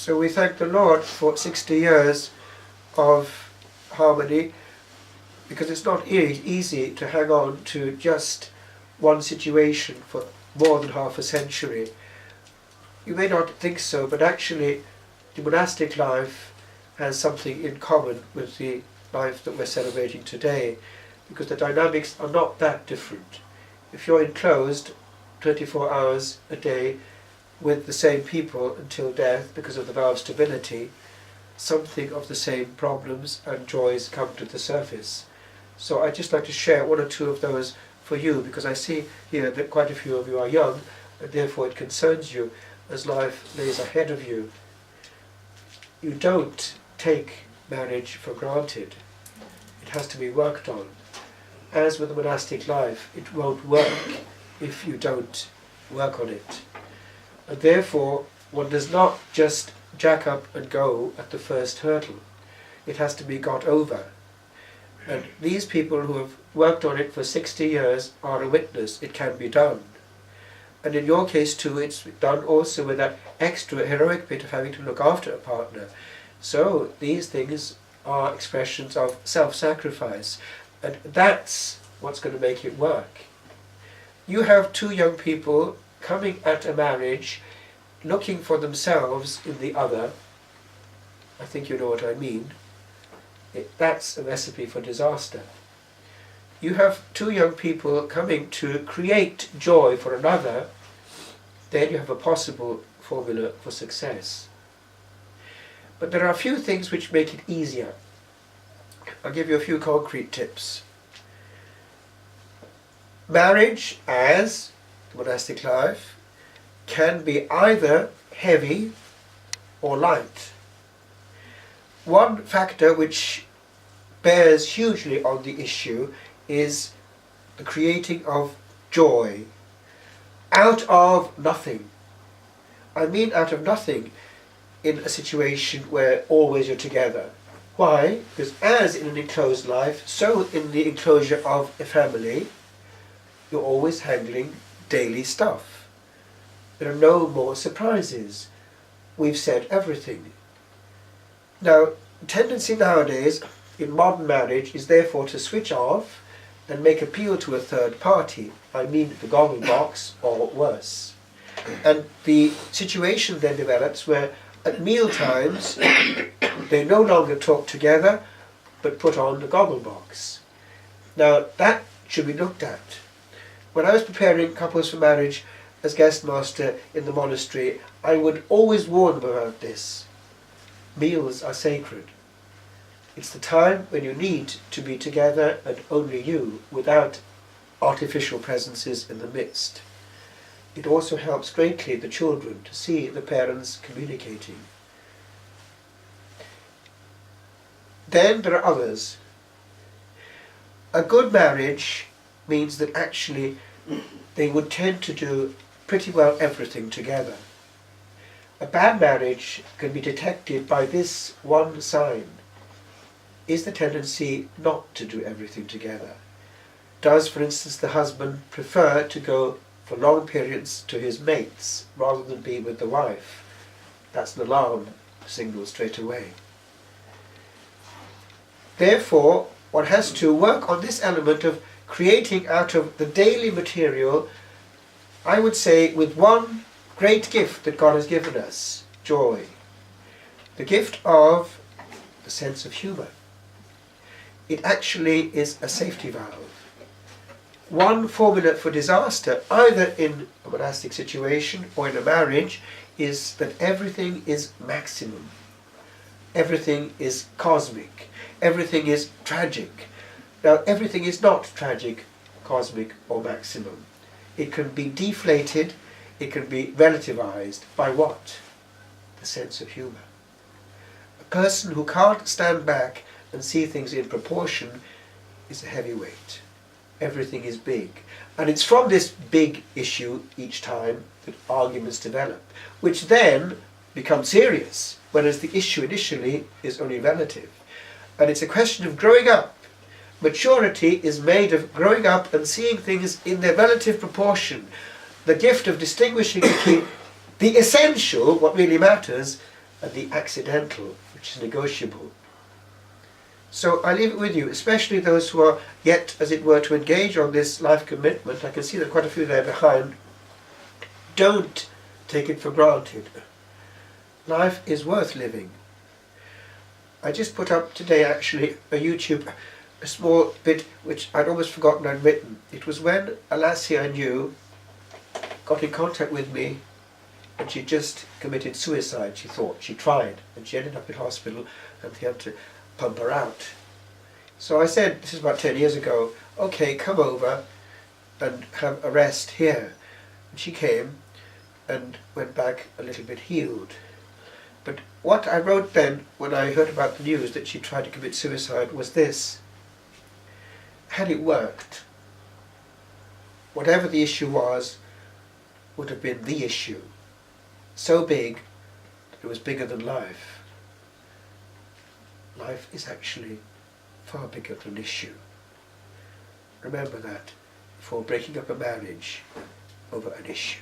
So we thank the Lord for 60 years of harmony, because it's not easy to hang on to just one situation for more than half a century. You may not think so, but actually the monastic life has something in common with the life that we're celebrating today, because the dynamics are not that different. If you're enclosed 24 hours a day with the same people until death because of the vow of stability, something of the same problems and joys come to the surface. So I'd just like to share one or two of those for you, because I see here that quite a few of you are young, and therefore it concerns you as life lays ahead of you. You don't take marriage for granted. It has to be worked on. As with the monastic life, it won't work if you don't work on it. And therefore, one does not just jack up and go at the first hurdle. It has to be got over. And these people who have worked on it for 60 years are a witness. It can be done. And in your case too, it's done also with that extra heroic bit of having to look after a partner. So these things are expressions of self-sacrifice. And that's what's going to make it work. You have two young people coming at a marriage, looking for themselves in the other. I think you know what I mean. That's a recipe for disaster. You have two young people coming to create joy for another, then you have a possible formula for success. But there are a few things which make it easier. I'll give you a few concrete tips. Marriage, as the monastic life, can be either heavy or light. One factor which bears hugely on the issue is the creating of joy out of nothing. I mean out of nothing in a situation where always you're together. Why? Because as in an enclosed life, so in the enclosure of a family, you're always handling daily stuff. There are no more surprises. We've said everything. Now, the tendency nowadays in modern marriage is therefore to switch off and make appeal to a third party. I mean the goggle box, or worse. And the situation then develops where at meal times they no longer talk together but put on the goggle box. Now that should be looked at. When I was preparing couples for marriage as guest master in the monastery, I would always warn them about this. Meals are sacred. It's the time when you need to be together and only you, without artificial presences in the midst. It also helps greatly the children to see the parents communicating. Then there are others. A good marriage means that actually they would tend to do pretty well everything together. A bad marriage can be detected by this one sign. Is the tendency not to do everything together? Does, for instance, the husband prefer to go for long periods to his mates rather than be with the wife? That's an alarm signal straight away. Therefore, one has to work on this element of creating out of the daily material, I would say, with one great gift that God has given us, joy. The gift of the sense of humour. It actually is a safety valve. One formula for disaster, either in a monastic situation or in a marriage, is that everything is maximum. Everything is cosmic. Everything is tragic. Now, everything is not tragic, cosmic, or maximum. It can be deflated, it can be relativized. By what? The sense of humour. A person who can't stand back and see things in proportion is a heavyweight. Everything is big. And it's from this big issue each time that arguments develop, which then become serious, whereas the issue initially is only relative. And it's a question of growing up. Maturity is made of growing up and seeing things in their relative proportion. The gift of distinguishing between the essential, what really matters, and the accidental, which is negotiable. So I leave it with you, especially those who are yet, as it were, to engage on this life commitment. I can see that quite a few there behind. Don't take it for granted. Life is worth living. I just put up today actually a YouTube, a small bit which I'd almost forgotten I'd written. It was when a lassie I knew got in contact with me and she just committed suicide, she thought. She tried and she ended up in hospital and they had to pump her out. So I said, this is about 10 years ago, okay, come over and have a rest here. And she came and went back a little bit healed. But what I wrote then, when I heard about the news that she tried to commit suicide, was this. Had it worked, whatever the issue was, would have been the issue. So big that it was bigger than life. Life is actually far bigger than an issue. Remember that before breaking up a marriage over an issue.